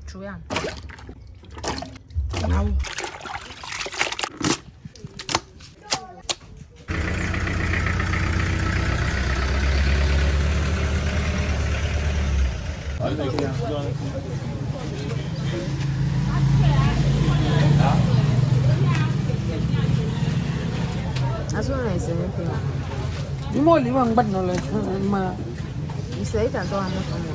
True, yeah. Now. As well as anything. You more live on, but no less. You say it and don't have enough.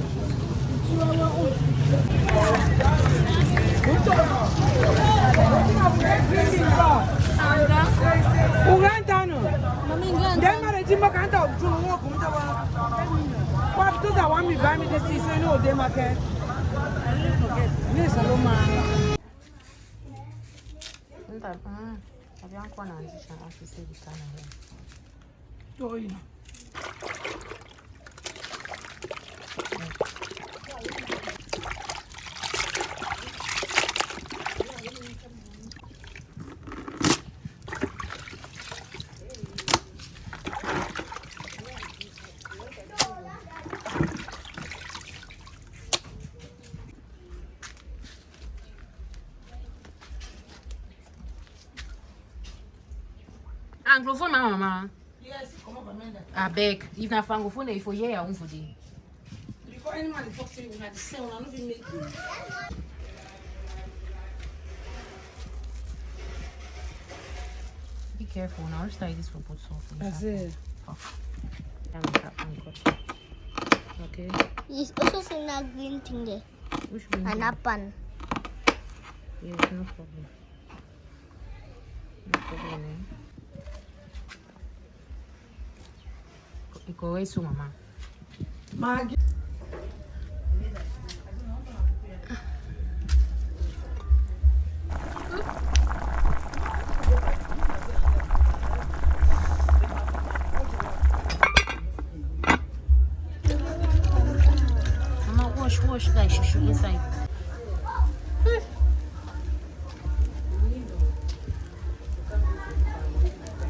Anglophone, mama. Yes, come up, Amanda. I beg. If not francophone, if you hear your own for the. Before anyone is talking, we had the same one. I'm not even making. Be careful now. I'll start this for both salt. That's it. Okay. He's also saying that green thing there. Which green? An apple. Yes, no problem. No problem, eh? You go away soon, mama. Maggie. Mama, wash like she should inside.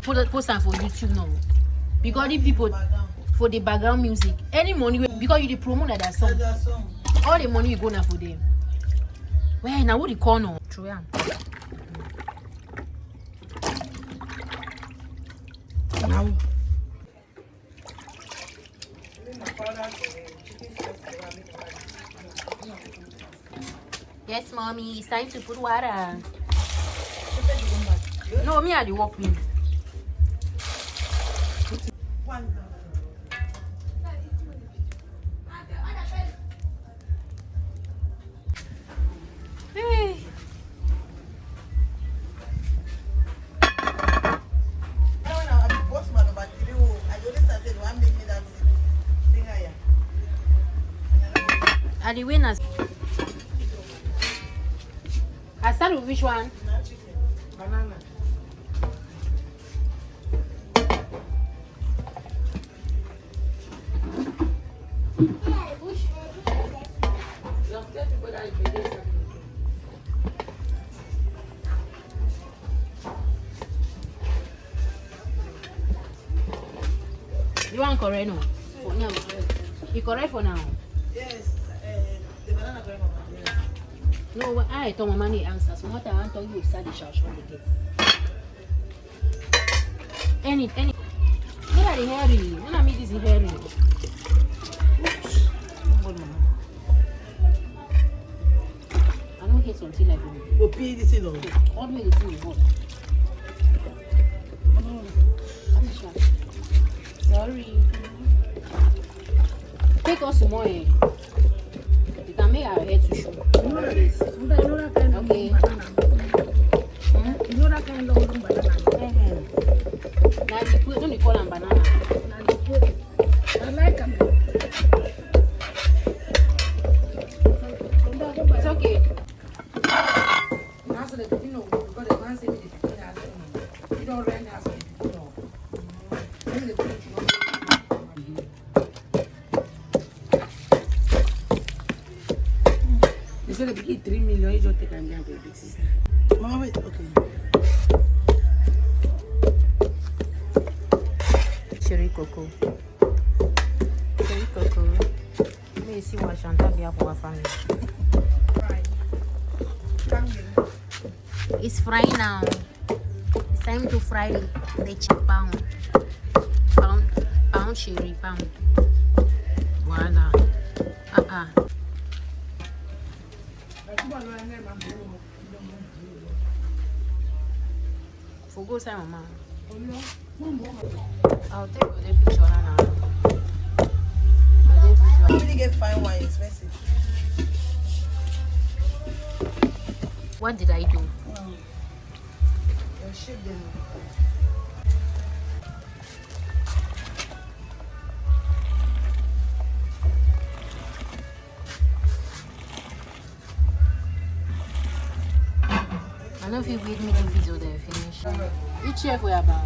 Put the poster for YouTube now. Because the people for the background music, any money because you the promote that song. All the money you go now for them. Well, now what the call now? True, yeah. Now. Yes, mommy, it's time to put water. No, me I the walk with. Hey. Are the winners? I start with which one? Banana. You want correct now? For now. You correct for now? Yes, the banana correct. Yes. No, I told my money answers. So what I want to you is start the short again. Any. Look at the hairy. When I meet this hairy. I don't get something like that. Oh, pee this in. All the way the thing is hot. Sorry. Take us some more. You can make our hair to show. You know that kind of Okay. banana. You know that kind of banana. Now you put, don't you call them banana? I like them. It's okay. Now so the people know because the man say the people has you don't rent house the people know. Then the people they say the people 3 million. You just take and get a big sister. Mama, wait, okay. Cherry cocoa. Cherry cocoa. Let me see what Chantal have for our family. Right. It's frying now. It's time to fry the chip pound cherry pound. Voila. For go time, mama. I'll take the picture now. You really get fine wine expensive. What did I do? Your shape them. I don't know if you wait me the video then finish. You check where about.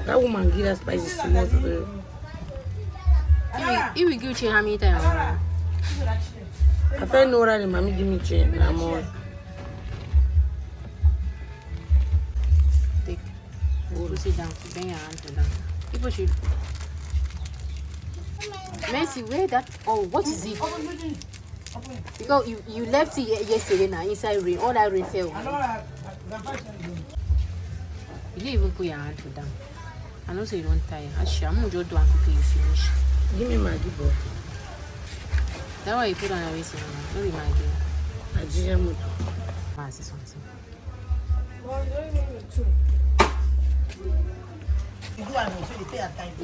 That woman give us spicy small. If we give you how many times? I find no right, mommy give me change. I'm more. Take. Go sit down. Bring your hand down. People should. Mercy, where that? Oh, what is it? Because you left it yesterday now inside rain. All that rain fell. You didn't even put your hand down. I know so you don't tire. I'm going to do and cook you finish. Give me Maggie boy. That's why you put on a waist. Maybe Maggie. I just want to say something.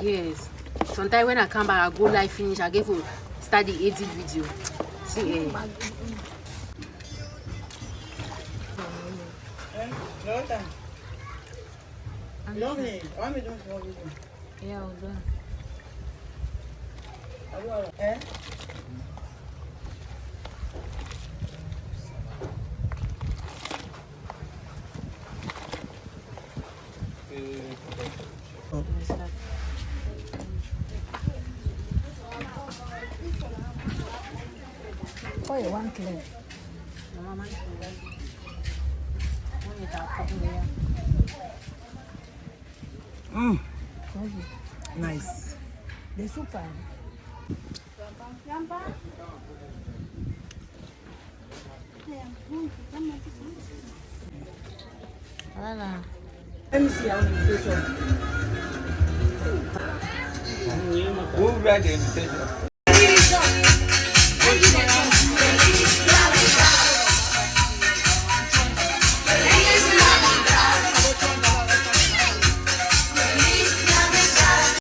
Yes. Sometimes when I come back, I go live finish. I get to start the edit video. See, Lovely. Why me doing small video? yeah, I'll do. Eh? Oh, you want clean? Nice. The soup. Voilà. Let me see how you do it. Who read the invitation?